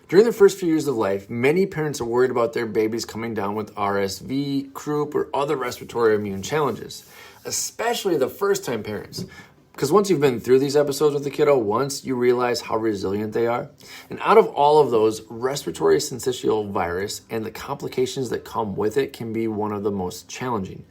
During the first few years of life, many parents are worried about their babies coming down with RSV, croup, or other respiratory immune challenges, especially the first-time parents. Because once you've been through these episodes with the kiddo once, you realize how resilient they are. And out of all of those, respiratory syncytial virus and the complications that come with it can be one of the most challenging.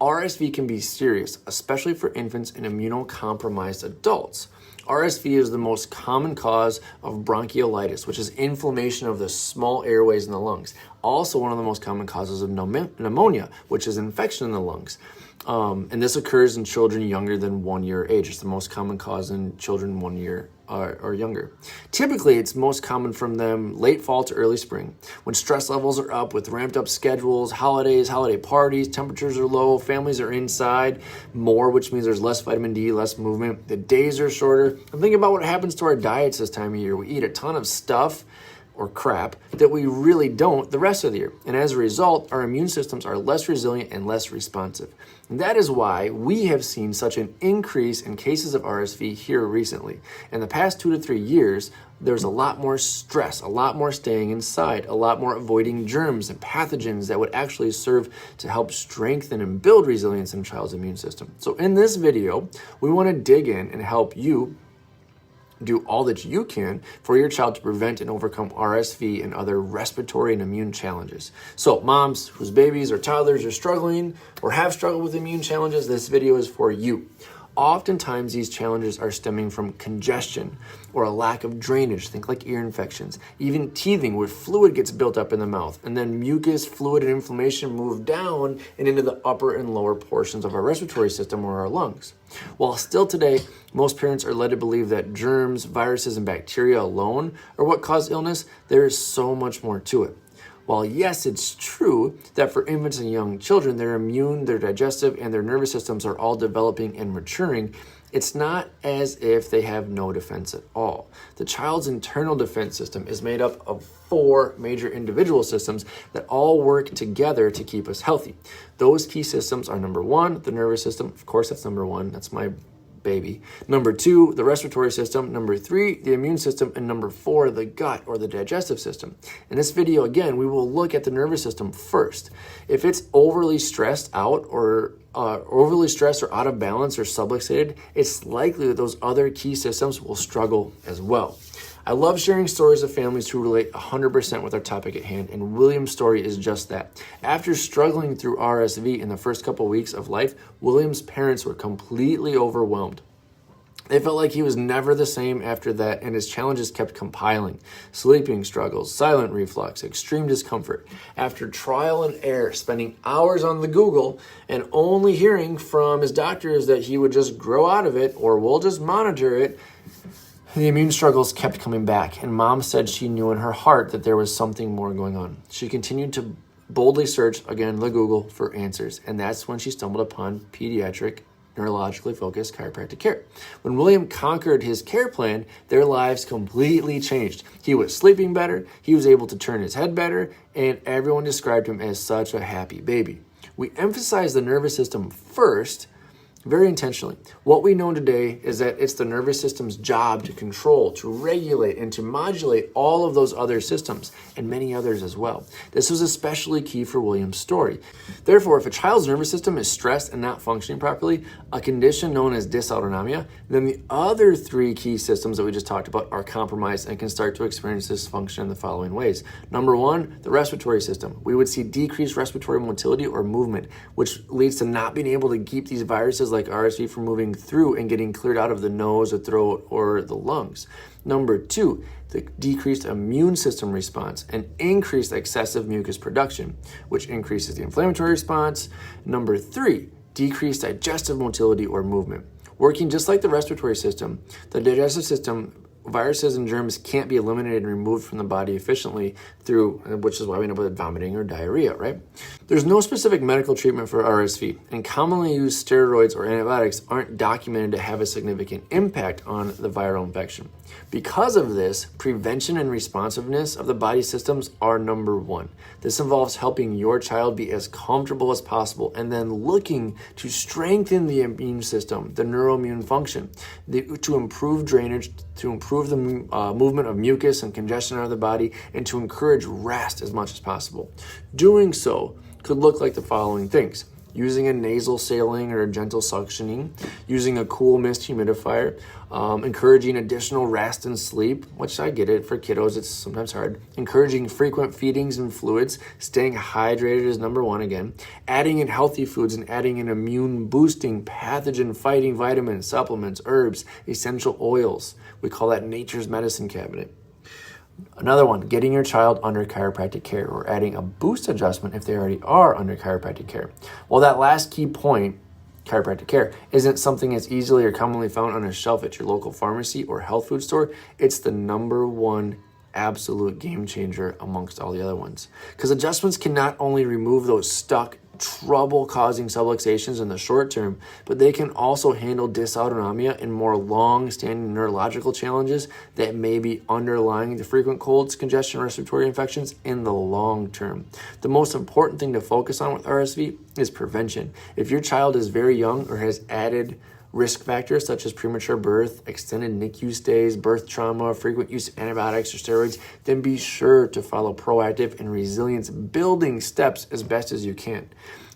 RSV can be serious, especially for infants and immunocompromised adults. RSV is the most common cause of bronchiolitis, which is inflammation of the small airways in the lungs. Also one of the most common causes of pneumonia, which is infection in the lungs. And this occurs in children younger than 1 year age. It's the most common cause in children 1 year or younger. Typically, it's most common from them late fall to early spring, when stress levels are up with ramped up schedules, holidays, holiday parties, temperatures are low, families are inside more, which means there's less vitamin D, less movement, the days are shorter. And think about what happens to our diets this time of year. We eat a ton of stuff or crap that we really don't the rest of the year. And as a result, our immune systems are less resilient and less responsive. And that is why we have seen such an increase in cases of RSV here recently. In the past 2 to 3 years, there's a lot more stress, a lot more staying inside, a lot more avoiding germs and pathogens that would actually serve to help strengthen and build resilience in a child's immune system. So in this video, we want to dig in and help you do all that you can for your child to prevent and overcome RSV and other respiratory and immune challenges. So moms whose babies or toddlers are struggling or have struggled with immune challenges, this video is for you. Oftentimes, these challenges are stemming from congestion or a lack of drainage. Think like ear infections, even teething where fluid gets built up in the mouth, and then mucus, fluid, and inflammation move down and into the upper and lower portions of our respiratory system or our lungs. While still today, most parents are led to believe that germs, viruses, and bacteria alone are what cause illness, there is so much more to it. While yes, it's true that for infants and young children, their immune, their digestive, and their nervous systems are all developing and maturing, it's not as if they have no defense at all. The child's internal defense system is made up of 4 major individual systems that all work together to keep us healthy. Those key systems are number 1, the nervous system. Of course, that's number 1. That's my baby. Number 2, the respiratory system. Number 3, the immune system. And number 4, the gut or the digestive system. In this video, again, we will look at the nervous system first. If it's overly stressed out or out of balance or subluxated, it's likely that those other key systems will struggle as well. I love sharing stories of families who relate 100% with our topic at hand, and William's story is just that. After struggling through RSV in the first couple weeks of life, William's parents were completely overwhelmed. They felt like he was never the same after that, and his challenges kept compiling. Sleeping struggles, silent reflux, extreme discomfort. After trial and error, spending hours on the Google, and only hearing from his doctors that he would just grow out of it, or we'll just monitor it, the immune struggles kept coming back, and Mom said she knew in her heart that there was something more going on. She continued to boldly search, again, the Google, for answers, and that's when she stumbled upon pediatric, neurologically focused chiropractic care. When William conquered his care plan, their lives completely changed. He was sleeping better, he was able to turn his head better, and everyone described him as such a happy baby. We emphasize the nervous system first, very intentionally. What we know today is that it's the nervous system's job to control, to regulate, and to modulate all of those other systems, and many others as well. This was especially key for William's story. Therefore, if a child's nervous system is stressed and not functioning properly, a condition known as dysautonomia, then the other 3 key systems that we just talked about are compromised and can start to experience dysfunction in the following ways. Number 1, the respiratory system. We would see decreased respiratory motility or movement, which leads to not being able to keep these viruses like RSV from moving through and getting cleared out of the nose, the throat, or the lungs. Number 2, the decreased immune system response and increased excessive mucus production, which increases the inflammatory response. Number 3, decreased digestive motility or movement. Working just like the respiratory system, the digestive system, viruses and germs can't be eliminated and removed from the body efficiently which is why we end up with vomiting or diarrhea, right? There's no specific medical treatment for RSV, and commonly used steroids or antibiotics aren't documented to have a significant impact on the viral infection. Because of this, prevention and responsiveness of the body systems are number one. This involves helping your child be as comfortable as possible and then looking to strengthen the immune system, the neuroimmune function, to improve drainage, to improve the movement of mucus and congestion out of the body, and to encourage rest as much as possible. Doing so could look like the following things: using a nasal saline or a gentle suctioning, using a cool mist humidifier, encouraging additional rest and sleep, which I get it, for kiddos it's sometimes hard, encouraging frequent feedings and fluids, staying hydrated is number one again, adding in healthy foods and adding in immune boosting, pathogen fighting vitamins, supplements, herbs, essential oils. We call that nature's medicine cabinet. Another one, getting your child under chiropractic care or adding a boost adjustment if they already are under chiropractic care. Well, that last key point, chiropractic care, isn't something that's easily or commonly found on a shelf at your local pharmacy or health food store. It's the number one absolute game changer amongst all the other ones. Because adjustments can not only remove those stuck, trouble-causing subluxations in the short term, but they can also handle dysautonomia and more long-standing neurological challenges that may be underlying the frequent colds, congestion, respiratory infections in the long term. The most important thing to focus on with RSV is prevention. If your child is very young or has added risk factors such as premature birth, extended NICU stays, birth trauma, frequent use of antibiotics or steroids, then be sure to follow proactive and resilience building steps as best as you can.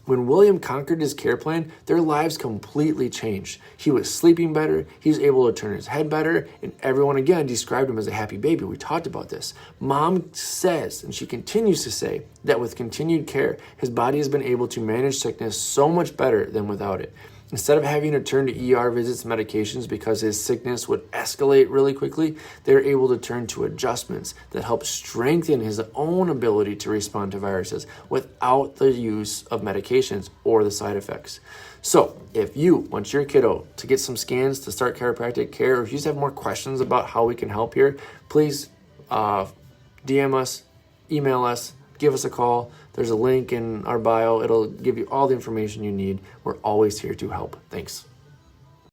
When William conquered his care plan, their lives completely changed. He was sleeping better, he was able to turn his head better, and everyone again described him as a happy baby. We talked about this. Mom says, and she continues to say, that with continued care, his body has been able to manage sickness so much better than without it. Instead of having to turn to ER visits and medications because his sickness would escalate really quickly, they're able to turn to adjustments that help strengthen his own ability to respond to viruses without the use of medications or the side effects. So if you want your kiddo to get some scans to start chiropractic care, or if you just have more questions about how we can help here, please DM us, email us, give us a call. There's a link in our bio. It'll give you all the information you need. We're always here to help. Thanks.